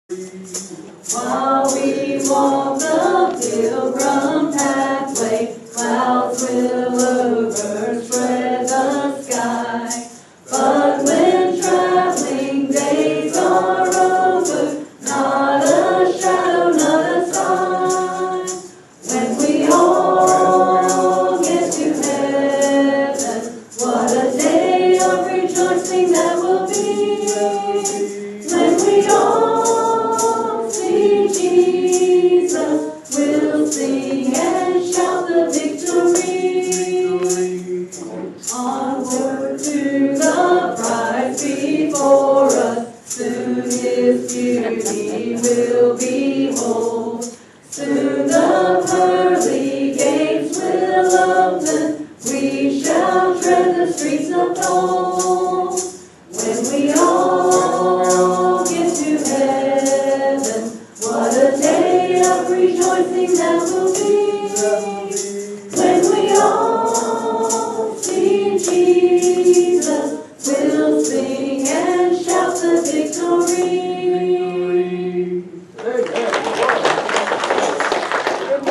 While we walk the pilgrim pathway, clouds will overspread the sky. But when traveling days are over, not a shadow, not a sign. When we all get to heaven, what a day of rejoicing that will be. When we all see Jesus, we'll sing and shout the victory. Onward to the prize before us, soon His beauty will behold. Soon the pearly gates will open, we shall tread the streets of gold. When we all get to heaven, what a day of rejoicing that will be. When we all